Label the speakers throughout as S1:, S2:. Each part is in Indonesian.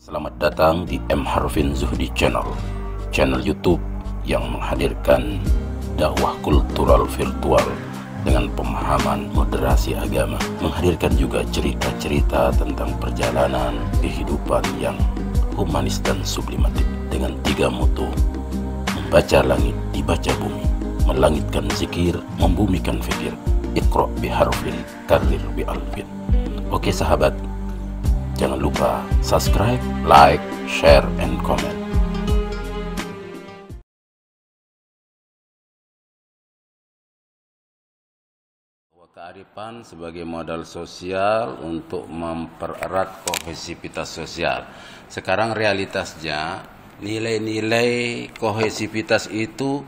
S1: Selamat datang di M. Harvin Zuhdi Channel, channel YouTube yang menghadirkan dakwah kultural virtual dengan pemahaman moderasi agama, menghadirkan juga cerita-cerita tentang perjalanan kehidupan yang humanis dan sublimatif dengan 3 mutu: membaca langit, dibaca bumi, melangitkan zikir, membumikan fikir. Iqra biharfin, karir bi alfin. Oke sahabat, jangan lupa subscribe, like, share, and comment. Kearifan sebagai modal sosial untuk mempererat kohesivitas sosial. Sekarang realitasnya nilai-nilai kohesivitas itu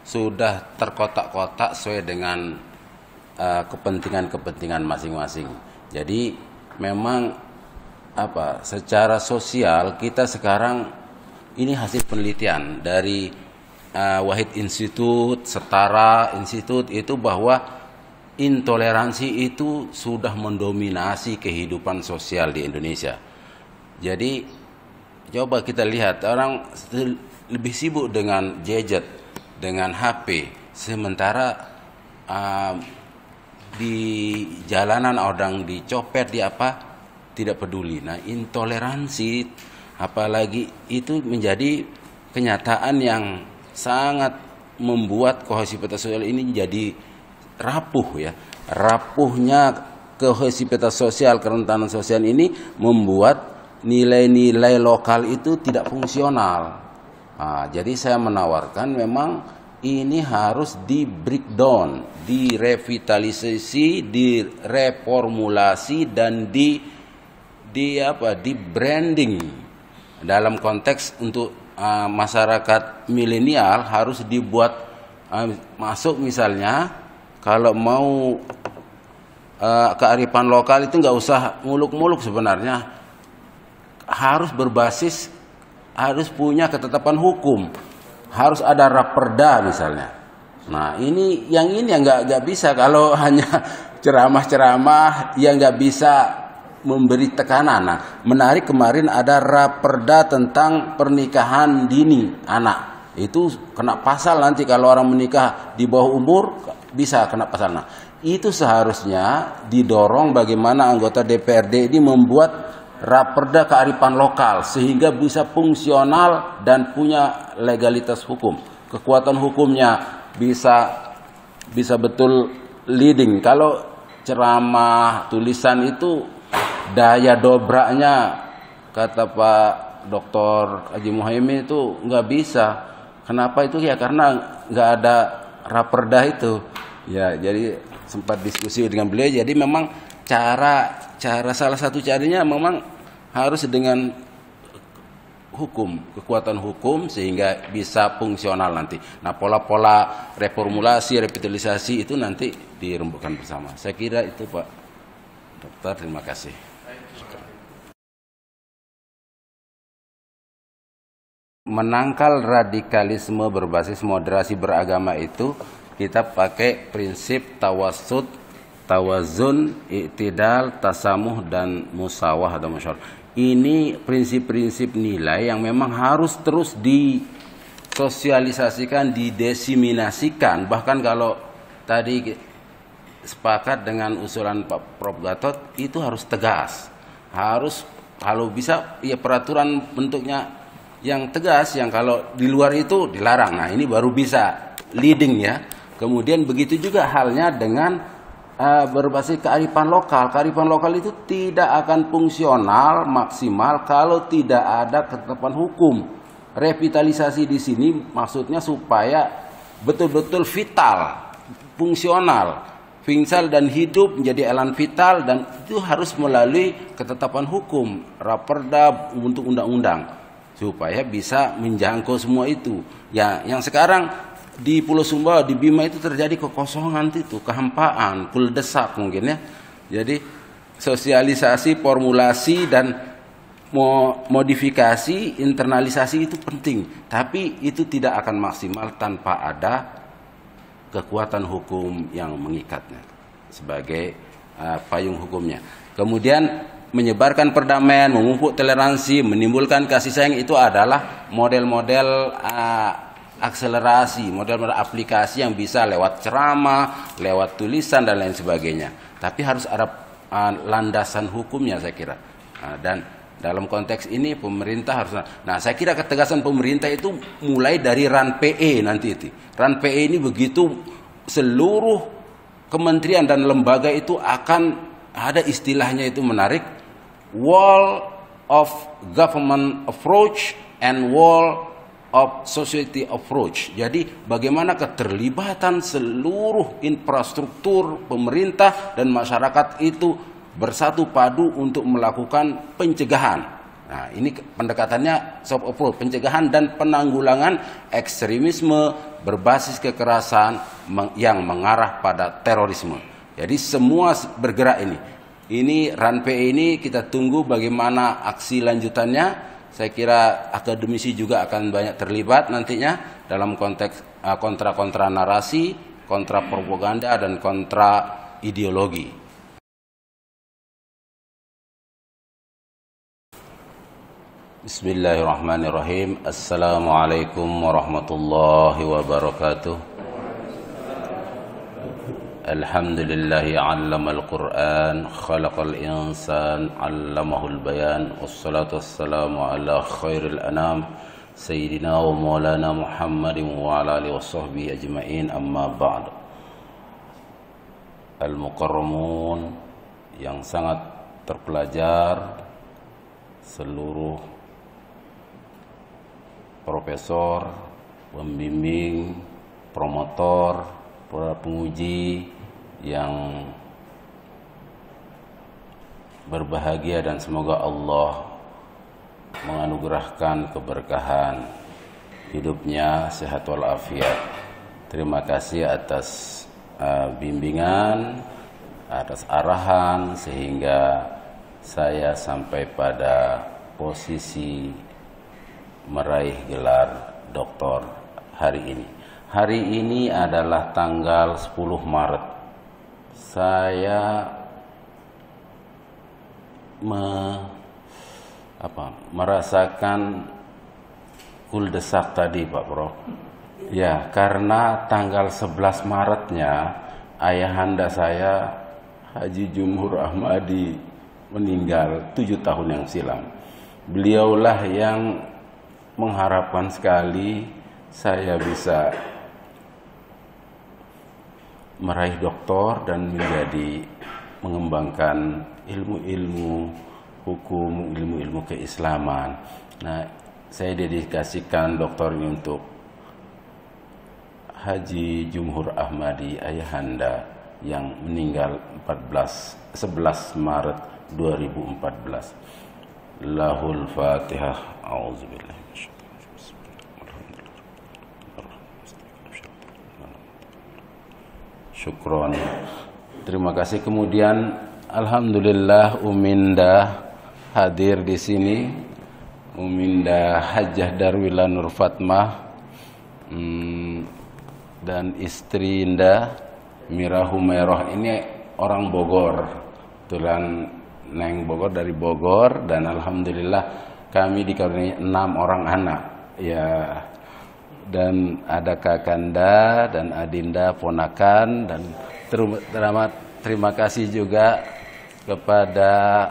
S1: sudah terkotak-kotak sesuai dengan kepentingan-kepentingan masing-masing. Jadi memang secara sosial kita sekarang ini hasil penelitian dari Wahid Institute, Setara Institute itu bahwa intoleransi itu sudah mendominasi kehidupan sosial di Indonesia. Jadi coba kita lihat, orang lebih sibuk dengan gadget, dengan HP, sementara di jalanan orang dicopet, di tidak peduli. Nah, intoleransi apalagi itu menjadi kenyataan yang sangat membuat kohesivitas sosial ini jadi rapuh ya. Rapuhnya kohesivitas sosial, kerentanan sosial ini membuat nilai-nilai lokal itu tidak fungsional. Jadi saya menawarkan memang ini harus di breakdown, direvitalisasi, direformulasi, dan di branding dalam konteks untuk masyarakat milenial. Harus dibuat masuk, misalnya kalau mau kearifan lokal itu nggak usah muluk-muluk, sebenarnya harus berbasis, harus punya ketetapan hukum, harus ada raperda misalnya. Nah ini yang nggak bisa kalau hanya ceramah-ceramah yang nggak bisa memberi tekanan. Nah, menarik kemarin ada raperda tentang pernikahan dini anak. Itu kena pasal nanti kalau orang menikah di bawah umur bisa kena pasal. Nah, itu seharusnya didorong bagaimana anggota DPRD ini membuat raperda kearifan lokal sehingga bisa fungsional dan punya legalitas hukum. Kekuatan hukumnya bisa betul leading. Kalau ceramah tulisan itu daya dobraknya, kata Pak Dr. Haji Muhaimin, itu nggak bisa. Kenapa itu? Ya karena nggak ada raperda itu. Ya, jadi sempat diskusi dengan beliau. Jadi memang cara salah satu caranya memang harus dengan hukum, kekuatan hukum sehingga bisa fungsional nanti. Nah, pola-pola reformulasi, revitalisasi itu nanti dirembukkan bersama. Saya kira itu Pak Dokter, terima kasih. Menangkal radikalisme berbasis moderasi beragama itu kita pakai prinsip tawassut, tawazun, i'tidal, tasamuh, dan musawah atau musyawarah. Ini prinsip-prinsip nilai yang memang harus terus disosialisasikan, didiseminasikan. Bahkan kalau tadi sepakat dengan usulan Pak Prof. Gatot, itu harus tegas. Harus kalau bisa ya peraturan bentuknya yang tegas, yang kalau di luar itu dilarang. Nah, ini baru bisa leading ya. Kemudian begitu juga halnya dengan berbasis kearifan lokal. Kearifan lokal itu tidak akan fungsional maksimal kalau tidak ada ketetapan hukum. Revitalisasi di sini maksudnya supaya betul-betul vital, fungsional, dan hidup menjadi elan vital, dan itu harus melalui ketetapan hukum, raperda, untuk undang-undang, supaya bisa menjangkau semua itu. Ya, yang sekarang di Pulau Sumbawa, di Bima itu terjadi kekosongan itu, kehampaan, kuldesak mungkin ya. Jadi sosialisasi, formulasi, dan modifikasi, internalisasi itu penting. Tapi itu tidak akan maksimal tanpa ada kekuatan hukum yang mengikatnya sebagai payung hukumnya. Kemudian menyebarkan perdamaian, memupuk toleransi, menimbulkan kasih sayang, itu adalah model-model akselerasi, model-model aplikasi yang bisa lewat ceramah, lewat tulisan dan lain sebagainya. Tapi harus ada landasan hukumnya, saya kira. Dan dalam konteks ini pemerintah harus. Nah, saya kira ketegasan pemerintah itu mulai dari RAN PE nanti itu. RAN PE ini begitu seluruh kementerian dan lembaga itu akan ada istilahnya itu menarik, wall of government approach and wall of society approach. Jadi bagaimana keterlibatan seluruh infrastruktur pemerintah dan masyarakat itu bersatu padu untuk melakukan pencegahan. Nah, ini pendekatannya soft approach, pencegahan dan penanggulangan ekstremisme berbasis kekerasan yang mengarah pada terorisme. Jadi semua bergerak ini. Ini RAN PE ini kita tunggu bagaimana aksi lanjutannya. Saya kira akademisi juga akan banyak terlibat nantinya dalam konteks kontra-kontra narasi, kontra propaganda dan kontra ideologi. Bismillahirrahmanirrahim. Assalamualaikum warahmatullahi wabarakatuh. Alhamdulillahi 'allamal Qur'an, khalaqal insan, 'allamahul bayan. Wassalatu wassalamu ala khairil anam, sayyidina wa maulana Muhammadin wa ala alihi washabbihi ajma'in, amma ba'd. Al-mukarramun yang sangat terpelajar, seluruh profesor, pembimbing, promotor, para penguji yang berbahagia dan semoga Allah menganugerahkan keberkahan hidupnya, sehat walafiat. Terima kasih atas bimbingan, atas arahan sehingga saya sampai pada posisi meraih gelar doktor hari ini. Hari ini adalah tanggal 10 Maret. Saya merasakan kuldesak tadi, Pak Prof. Ya, karena tanggal 11 Maretnya ayahanda saya Haji Jumhur Ahmadi meninggal 7 tahun yang silam. Beliaulah yang mengharapkan sekali saya bisa meraih doktor dan menjadi mengembangkan ilmu-ilmu hukum, ilmu-ilmu keislaman. Nah, saya dedikasikan doktor ini untuk Haji Jumhur Ahmadi ayahanda yang meninggal 11 Maret 2014. Lahul Fatihah. A'udzubillah. Syukron. Terima kasih. Kemudian alhamdulillah Uminda hadir di sini. Uminda Hajjah Darwila Nur Fatmah dan istri Indah Mira Humairah ini orang Bogor. Kebetulan Neng Bogor dari Bogor dan alhamdulillah kami dikaruniai 6 orang anak. Ya. Dan ada Kakanda dan Adinda ponakan, dan terima kasih juga kepada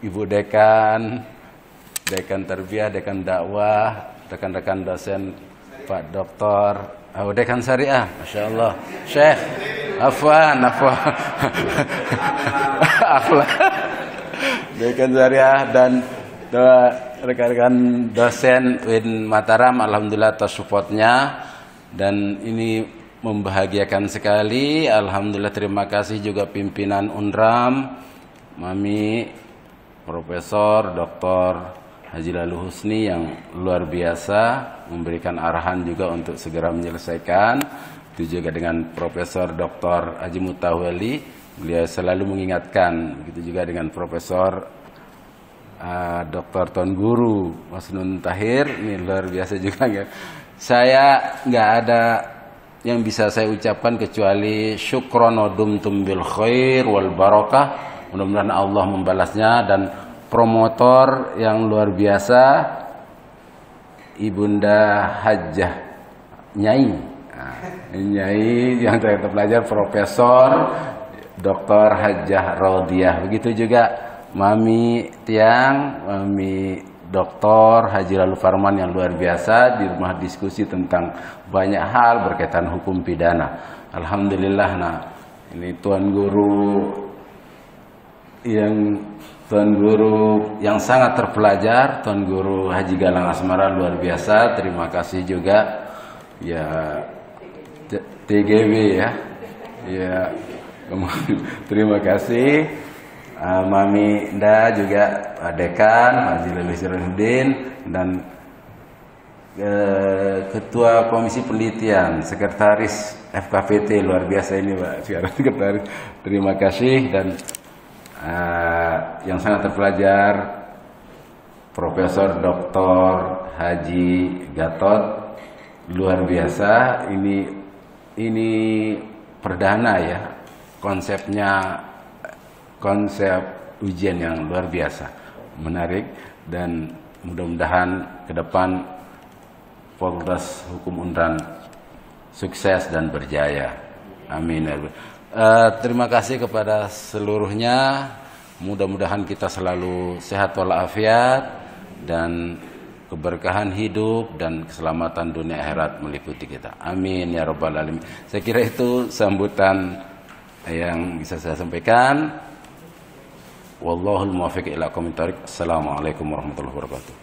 S1: Ibu Dekan, Dekan Tarbiyah, Dekan Dakwah, rekan-rekan dosen Pak Doktor, Dekan Syariah, Masya Allah, Syekh, Afwan, Dekan Syariah dan rekan-rekan dosen UIN Mataram, alhamdulillah atas supportnya, dan ini membahagiakan sekali. Alhamdulillah, terima kasih juga pimpinan UNRAM, Mami Profesor Dr. Haji Lalu Husni yang luar biasa memberikan arahan juga untuk segera menyelesaikan. Itu juga dengan Profesor Dr. Haji Mutawali, beliau selalu mengingatkan. Begitu juga dengan Profesor Dr. Tuan Guru Mas Nun Tahir, ini luar biasa juga ya. Saya nggak ada yang bisa saya ucapkan kecuali syukron wa dumtum bil khair wal barakah. Mudah-mudahan Allah membalasnya, dan promotor yang luar biasa Ibunda Hajjah Nyai. Nyai yang saya belajar Profesor Dr. Hajjah Rodiah. Begitu juga Mami Tiang, Mami Dr. Haji Lalu Farman yang luar biasa di rumah diskusi tentang banyak hal berkaitan hukum pidana. Alhamdulillah. Nah, ini Tuan Guru yang sangat terpelajar, Tuan Guru Haji Galang Asmara luar biasa. Terima kasih juga ya TGW ya. Ya, terima kasih Mami Nda, juga Pak Dekan Haji Lelis Rudin, dan Ketua Komisi Penelitian, Sekretaris FKPT luar biasa ini Pak Sekretaris. Terima kasih. Dan yang sangat terpelajar Profesor Dr. Haji Gatot luar biasa. Ini perdana ya, konsep ujian yang luar biasa, menarik, dan mudah-mudahan ke depan Fakultas Hukum Undan sukses dan berjaya. Amin. Terima kasih kepada seluruhnya. Mudah-mudahan kita selalu sehat walafiat dan keberkahan hidup dan keselamatan dunia akhirat meliputi kita. Amin ya rabbal alamin. Saya kira itu sambutan yang bisa saya sampaikan. Wallahul muwaffiq ila aqwamit thoriq. Assalamualaikum warahmatullahi wabarakatuh.